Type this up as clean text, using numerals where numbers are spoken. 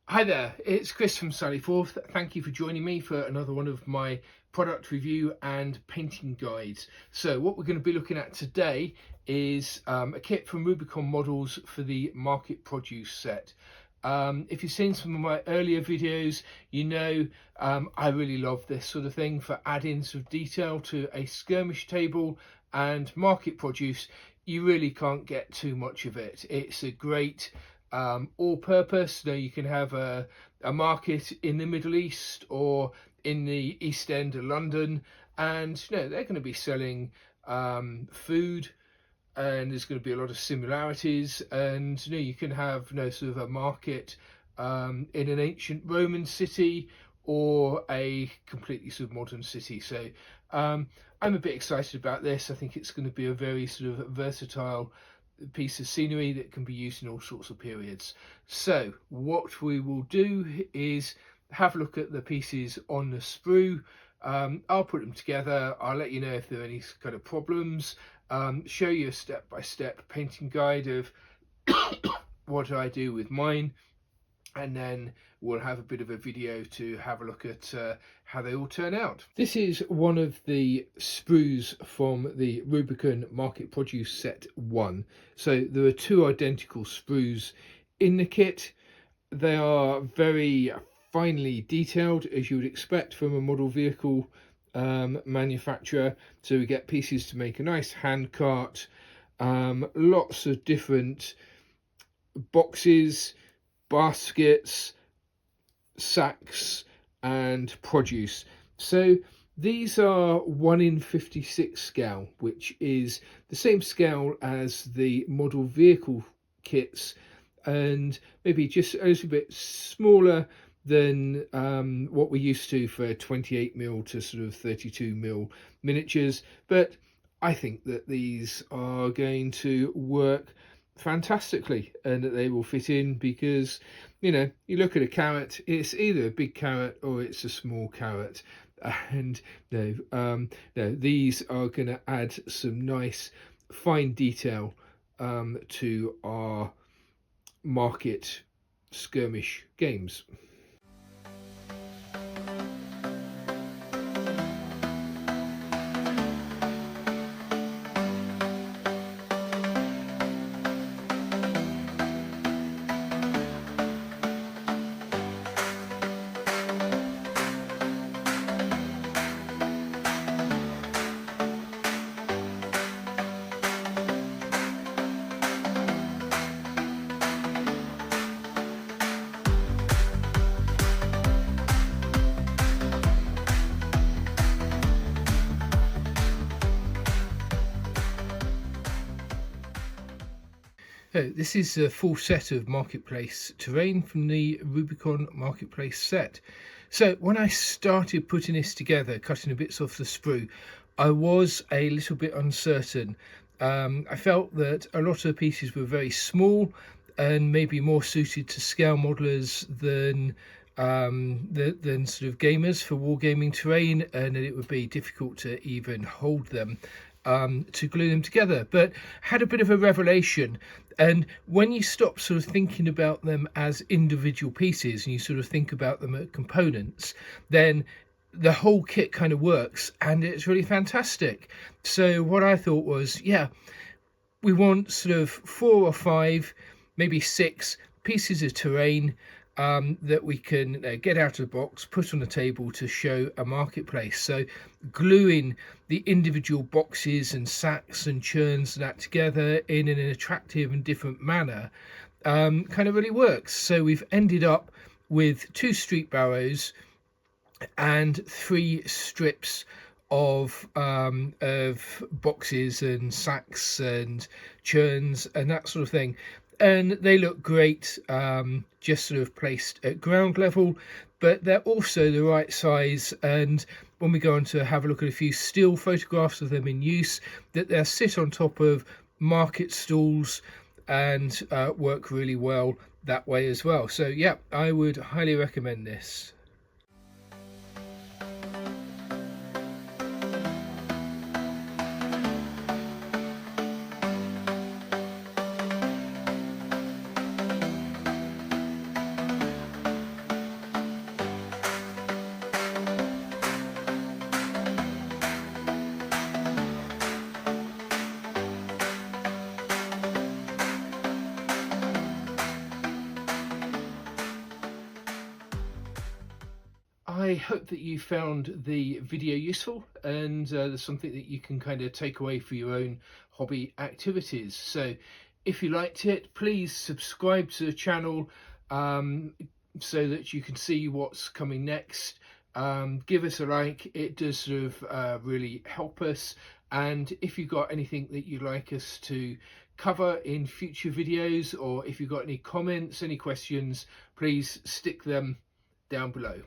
Hi there, it's Chris from Sallyforth. Thank you for joining me for another one of my product review and painting guides. So what we're going to be looking at today is a kit from Rubicon Models for the Market Produce set. If you've seen some of my earlier videos, you know I really love this sort of thing for adding sort of detail to a skirmish table and market produce. You really can't get too much of it. It's a great all-purpose. You know, you can have a market in the Middle East or in the East End of London, and you know they're going to be selling food, and there's going to be a lot of similarities. And you know you can have sort of a market in an ancient Roman city or a completely sort of modern city. So I'm a bit excited about this. I think it's going to be a very sort of versatile piece of scenery that can be used in all sorts of periods. So what we will do is have a look at the pieces on the sprue. I'll put them together. I'll let you know if there are any kind of problems, show you a step-by-step painting guide of what I do with mine, and then we'll have a bit of a video to have a look at how they all turn out. This is one of the sprues from the Rubicon Market Produce Set 1. So there are two identical sprues in the kit. They are very finely detailed, as you would expect from a model vehicle manufacturer. So we get pieces to make a nice hand cart, lots of different boxes, baskets, sacks and produce. So these are 1 in 56 scale, which is the same scale as the model vehicle kits and maybe just a little bit smaller than what we're used to for 28mm to sort of 32mm miniatures. But I think that these are going to work fantastically and that they will fit in, because you look at a carrot, it's either a big carrot or it's a small carrot, and these are going to add some nice fine detail to our market skirmish games. So this is a full set of marketplace terrain from the Rubicon marketplace set. So when I started putting this together, cutting the bits off the sprue, I was a little bit uncertain. I felt that a lot of the pieces were very small and maybe more suited to scale modelers than sort of gamers for wargaming terrain, and it would be difficult to even hold them, to glue them together. But had a bit of a revelation, and when you stop sort of thinking about them as individual pieces and you sort of think about them as components, then the whole kit kind of works and it's really fantastic. So what I thought was, yeah, we want sort of 4 or 5, maybe 6 pieces of terrain that we can get out of the box, put on the table to show a marketplace. So gluing the individual boxes and sacks and churns and that together in an attractive and different manner kind of really works. So we've ended up with 2 street barrows and 3 strips of boxes and sacks and churns and that sort of thing, and they look great just sort of placed at ground level, but they're also the right size. And when we go on to have a look at a few still photographs of them in use, that they'll sit on top of market stalls and work really well that way as well. So yeah, I would highly recommend this. hope that you found the video useful, and there's something that you can kind of take away for your own hobby activities. So if you liked it, please subscribe to the channel so that you can see what's coming next. Give us a like, it does sort of really help us. And if you've got anything that you'd like us to cover in future videos, or if you've got any comments, any questions, please stick them down below.